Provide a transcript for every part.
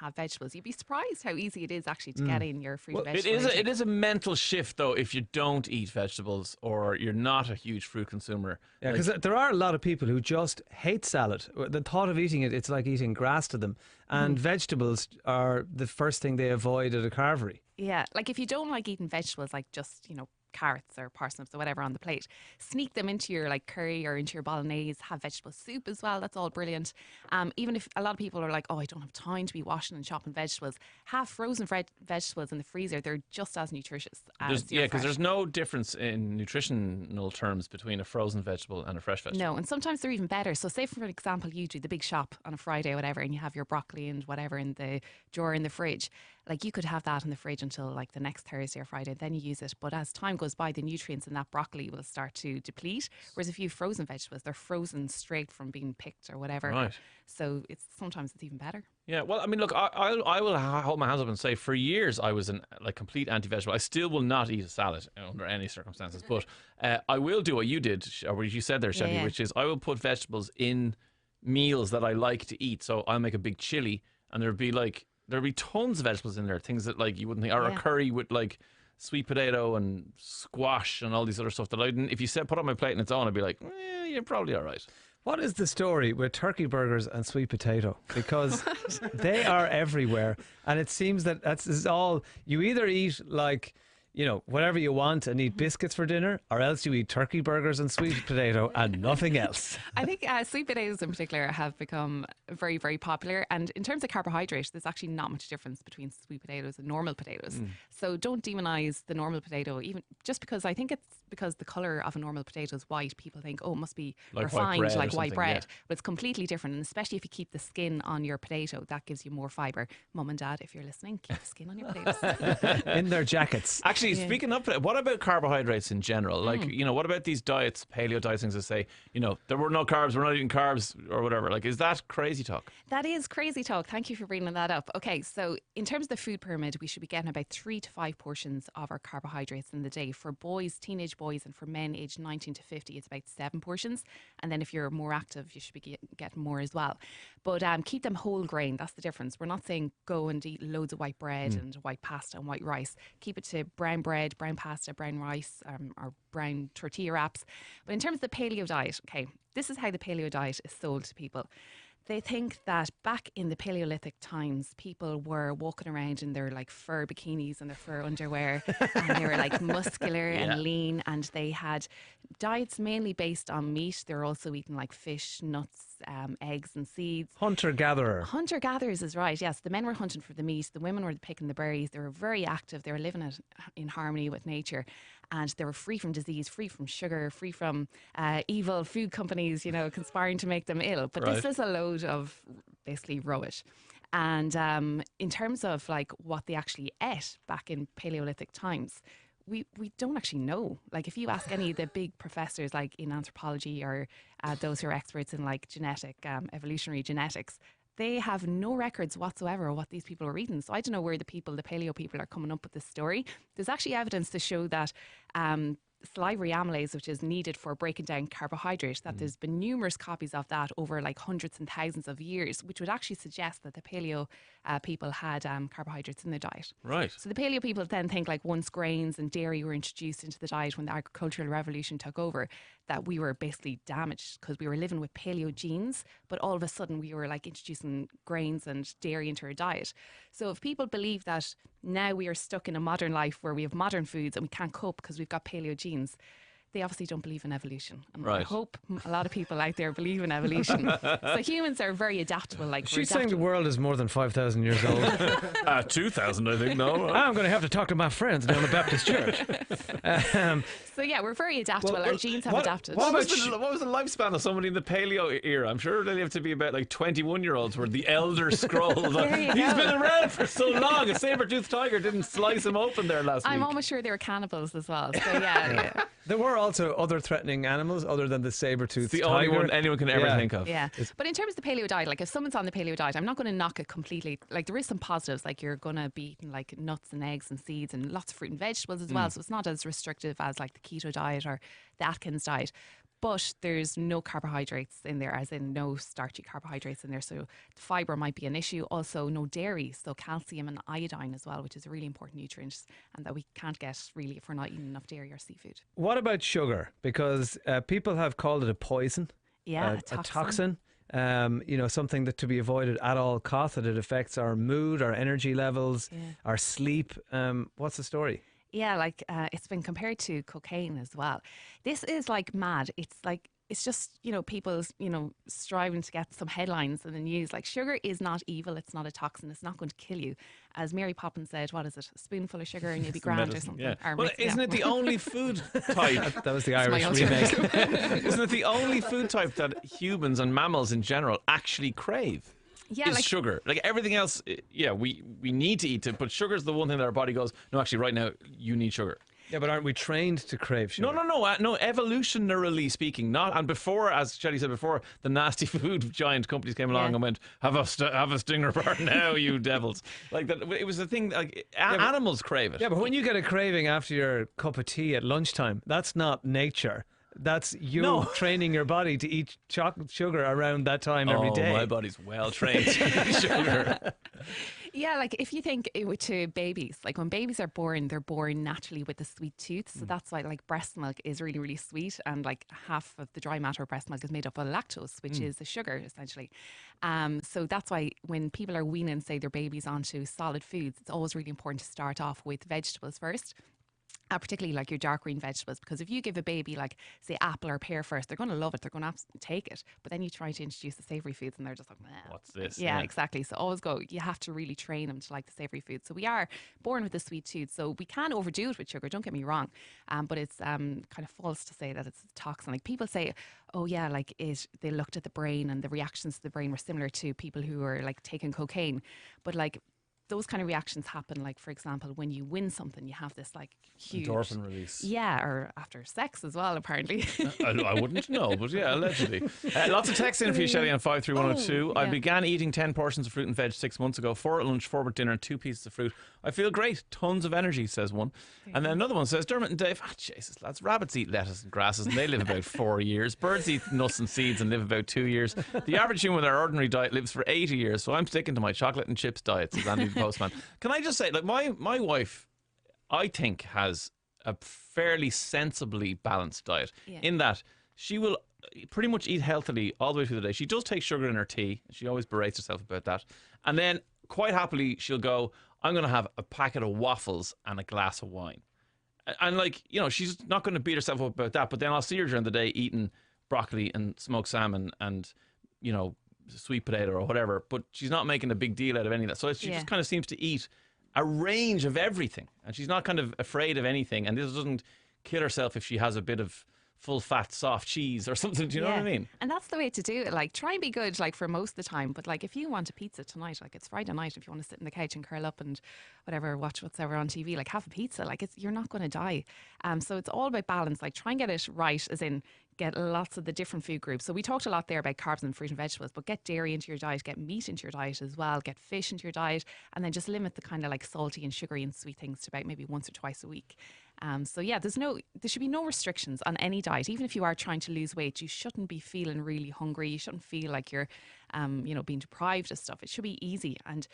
have vegetables. You'd be surprised how easy it is actually to get in your fruit and It vegetable intake. is a mental shift though if you don't eat vegetables or you're not a huge fruit consumer. Yeah, Like, because there are a lot of people who just hate salad. The thought of eating it, it's like eating grass to them. And vegetables are the first thing they avoid at a carvery. Yeah, like if you don't like eating vegetables, like just, carrots or parsnips or whatever on the plate, sneak them into your like curry or into your bolognese. Have vegetable soup as well. That's all brilliant. Even if a lot of people are like, oh, I don't have time to be washing and chopping vegetables, have frozen vegetables in the freezer. They're just as nutritious as your because fresh. there's no difference in nutritional terms between a frozen vegetable and a fresh vegetable. No, and sometimes they're even better. So say for example, you do the big shop on a Friday or whatever, and you have your broccoli and whatever in the drawer in the fridge. Like you could have that in the fridge until like the next Thursday or Friday, then you use it. But as time goes by, the nutrients in that broccoli will start to deplete. Whereas if you have frozen vegetables, they're frozen straight from being picked or whatever. Right. So sometimes it's even better. Yeah, well, I mean, look, I will hold my hands up and say for years I was an like complete anti-vegetable. I still will not eat a salad under any circumstances, but I will do what you did, or what you said there, Chevy, yeah. which is I will put vegetables in meals that I like to eat. So I'll make a big chili, and there'd be tons of vegetables in there, things that like you wouldn't think, or a curry with like sweet potato and squash and all these other stuff that I didn't. If you said put on my plate and it's on, I'd be like, you're probably all right. What is the story with turkey burgers and sweet potato? Because they are everywhere, and it seems that is all you either eat, like, whatever you want and eat biscuits for dinner, or else you eat turkey burgers and sweet potato and nothing else. I think sweet potatoes in particular have become very, very popular. And in terms of carbohydrate, there's actually not much difference between sweet potatoes and normal potatoes. So don't demonize the normal potato, even just because I think it's because the colour of a normal potato is white. People think, oh, it must be Like refined, white bread like or white something, bread. yeah. But it's completely different. And especially if you keep the skin on your potato, that gives you more fibre. Mum and Dad, if you're listening, keep the skin on your potatoes. In their jackets. Actually, speaking of, what about carbohydrates in general? Like, what about these diets, paleo diet things that say, there were no carbs, we're not eating carbs or whatever? Like, is that crazy talk? That is crazy talk. Thank you for bringing that up. Okay, so in terms of the food pyramid, we should be getting about 3 to 5 portions of our carbohydrates in the day. For boys, teenage boys, and for men aged 19 to 50, it's about 7 portions. And then if you're more active, you should be getting more as well. But keep them whole grain. That's the difference. We're not saying go and eat loads of white bread and white pasta and white rice. Keep it to brown bread, brown pasta, brown rice, or brown tortilla wraps. But in terms of the paleo diet, okay, this is how the paleo diet is sold to people. They think that back in the Paleolithic times, people were walking around in their like fur bikinis and their fur underwear, and they were like muscular and lean, and they had diets mainly based on meat. They were also eating like fish, nuts, eggs and seeds. Hunter-gatherer. Hunter-gatherers is right, yes. The men were hunting for the meat. The women were picking the berries. They were very active. They were living it in harmony with nature. And they were free from disease, free from sugar, free from evil food companies, conspiring to make them ill. But this is a load of basically rubbish. And in terms of like what they actually ate back in Paleolithic times, we don't actually know. Like if you ask any of the big professors like in anthropology or those who are experts in like evolutionary genetics, they have no records whatsoever of what these people were eating. So I don't know where the paleo people are coming up with this story. There's actually evidence to show that salivary amylase, which is needed for breaking down carbohydrates, that there's been numerous copies of that over like hundreds and thousands of years, which would actually suggest that the paleo people had carbohydrates in their diet. Right. So the paleo people then think like once grains and dairy were introduced into the diet when the agricultural revolution took over, that we were basically damaged because we were living with paleo genes, but all of a sudden we were like introducing grains and dairy into our diet. So if people believe that now we are stuck in a modern life where we have modern foods and we can't cope because we've got paleo genes, they obviously don't believe in evolution. And I hope a lot of people out there believe in evolution. So humans are very adaptable. Like She's saying the world is more than 5,000 years old. 2,000, I think, no. I'm going to have to talk to my friends down the Baptist church. So yeah, we're very adaptable. Our genes have adapted. What was the lifespan of somebody in the paleo era? I'm sure they live to be about like 21-year-olds where the Elder Scrolls. He's been around for so long. A saber-toothed tiger didn't slice him open there last week. I'm almost sure they were cannibals as well. So yeah. There were also other threatening animals other than the saber-toothed tiger. The only one anyone can ever think of. Yeah. But in terms of the paleo diet, like if someone's on the paleo diet, I'm not going to knock it completely. Like there is some positives, like you're going to be eating like nuts and eggs and seeds and lots of fruit and vegetables as well. So it's not as restrictive as like the keto diet or the Atkins diet. But there's no carbohydrates in there, as in no starchy carbohydrates in there. So the fibre might be an issue. Also, no dairy, so calcium and iodine as well, which is a really important nutrient and that we can't get really if we're not eating enough dairy or seafood. What about sugar? Because people have called it a poison, Yeah, a toxin. Something that to be avoided at all costs. That it affects our mood, our energy levels, our sleep. What's the story? Yeah, like it's been compared to cocaine as well. This is like mad. It's just, people, striving to get some headlines in the news. Like, sugar is not evil. It's not a toxin. It's not going to kill you. As Mary Poppins said, what is it? A spoonful of sugar and you'll be grand or something. Yeah. Or Well, isn't it the only food type? That was the It's my Irish own remake. Isn't it the only food type that humans and mammals in general actually crave? Yeah, is sugar. Like everything else, we need to eat it, but sugar is the one thing that our body goes, no, actually, right now, you need sugar. Yeah, but aren't we trained to crave sugar? No. Evolutionarily speaking, not. And before, as Shelley said before, the nasty food giant companies came along and went, have a stinger bar now, you devils. Like that, it was a thing. Like animals crave it. Yeah, but when you get a craving after your cup of tea at lunchtime, that's not nature. That's you training your body to eat sugar around that time every day. My body's well trained to eat sugar. Yeah, like if you think to babies, like when babies are born, they're born naturally with a sweet tooth. So that's why like breast milk is really, really sweet. And like half of the dry matter of breast milk is made up of lactose, which is the sugar essentially. So that's why when people are weaning, say, their babies onto solid foods, it's always really important to start off with vegetables first. Particularly like your dark green vegetables, because if you give a baby like say apple or pear first, they're going to love it, they're going to take it, but then you try to introduce the savoury foods and they're just like, nah. What's this? Yeah, exactly. So always you have to really train them to like the savoury foods. So we are born with a sweet tooth, so we can overdo it with sugar, don't get me wrong, but it's kind of false to say that it's toxin. Like people say, oh yeah, like they looked at the brain and the reactions to the brain were similar to people who are like taking cocaine, but like those kind of reactions happen, like for example, when you win something, you have this like huge endorphin release. Yeah, or after sex as well, apparently. I wouldn't know, but yeah, allegedly. Lots of text in for you, Shelley, on 53102. I began eating 10 portions of fruit and veg 6 months ago, 4 at lunch, 4 at dinner, and 2 pieces of fruit. I feel great, tons of energy, says one. And then another one says, Dermot and Dave, Jesus, lads, rabbits eat lettuce and grasses and they live about 4 years. Birds eat nuts and seeds and live about 2 years. The average human with our ordinary diet lives for 80 years, so I'm sticking to my chocolate and chips diet, says Andy the postman. Can I just say, like, my wife, I think, has a fairly sensibly balanced diet in that she will pretty much eat healthily all the way through the day. She does take sugar in her tea. She always berates herself about that. And then quite happily, she'll go, I'm going to have a packet of waffles and a glass of wine. And like, she's not going to beat herself up about that. But then I'll see her during the day eating broccoli and smoked salmon and, sweet potato or whatever, but she's not making a big deal out of any of that. So she just kind of seems to eat a range of everything, and she's not kind of afraid of anything, and this doesn't kill herself if she has a bit of full fat soft cheese or something. Do you know what I mean? And that's the way to do it. Like, try and be good like for most of the time, but like if you want a pizza tonight, like it's Friday night, if you want to sit on the couch and curl up and watch whatever on TV, like have a pizza. Like you're not going to die. So it's all about balance. Like try and get it right, as in get lots of the different food groups. So we talked a lot there about carbs and fruit and vegetables, but get dairy into your diet, get meat into your diet as well, get fish into your diet, and then just limit the kind of like salty and sugary and sweet things to about maybe once or twice a week. So yeah, there should be no restrictions on any diet. Even if you are trying to lose weight, you shouldn't be feeling really hungry. You shouldn't feel like you're, being deprived of stuff. It should be easy. And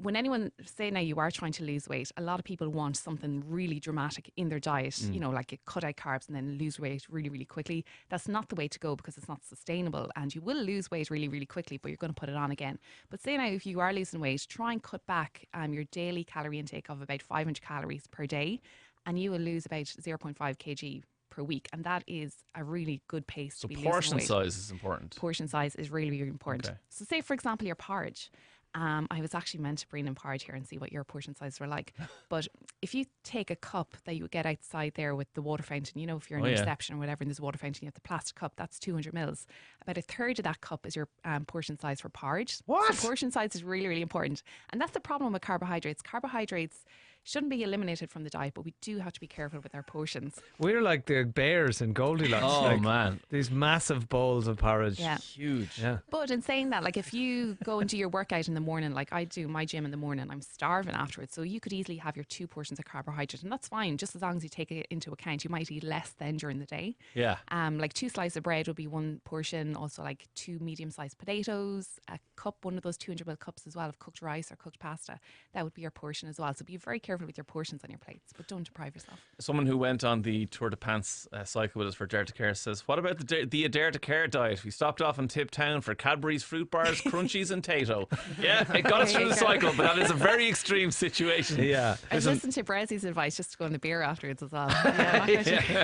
when anyone say now you are trying to lose weight, a lot of people want something really dramatic in their diet, like you cut out carbs and then lose weight really, really quickly. That's not the way to go because it's not sustainable, and you will lose weight really, really quickly, but you're going to put it on again. But say now if you are losing weight, try and cut back your daily calorie intake of about 500 calories per day, and you will lose about 0.5 kg per week, and that is a really good pace to be losing weight. Portion size is important. Portion size is really, really important. Okay. So say, for example, your porridge. I was actually meant to bring in porridge here and see what your portion sizes were like. But if you take a cup that you would get outside there with the water fountain, if you're in a reception or whatever and there's a water fountain, you have the plastic cup, that's 200 mils. About a third of that cup is your portion size for porridge. What? So portion size is really, really important. And that's the problem with carbohydrates. Carbohydrates shouldn't be eliminated from the diet, but we do have to be careful with our portions. We're like the bears in Goldilocks. Oh, like, man. these massive bowls of porridge. Yeah. Huge. Yeah. But in saying that, like if you go and do your workout in the morning, like I do my gym in the morning, I'm starving afterwards. So you could easily have your 2 portions of carbohydrate, and that's fine, just as long as you take it into account. You might eat less then during the day. Yeah. Like 2 slices of bread would be 1 portion. Also like 2 medium-sized potatoes, a cup, one of those 200ml cups as well of cooked rice or cooked pasta. That would be your portion as well. So be very careful with your portions on your plates, but don't deprive yourself. Someone who went on the Tour de Pants cycle with us for Dare to Care says, what about the Dare to Care diet? We stopped off in Tip Town for Cadbury's fruit bars, crunchies and Tato. Yeah, it got us through the cycle, but that is a very extreme situation. Yeah. I'd listen to Brezi's advice just to go on the beer afterwards as well. Yeah,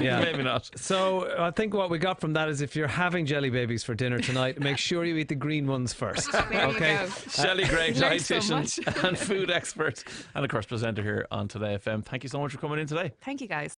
Yeah. Maybe not. So I think what we got from that is if you're having jelly babies for dinner tonight, make sure you eat the green ones first. There you go. Shelley Gray, Learned so dietitian and food expert, and of course presenter here on Today FM. Thank you so much for coming in today. Thank you, guys.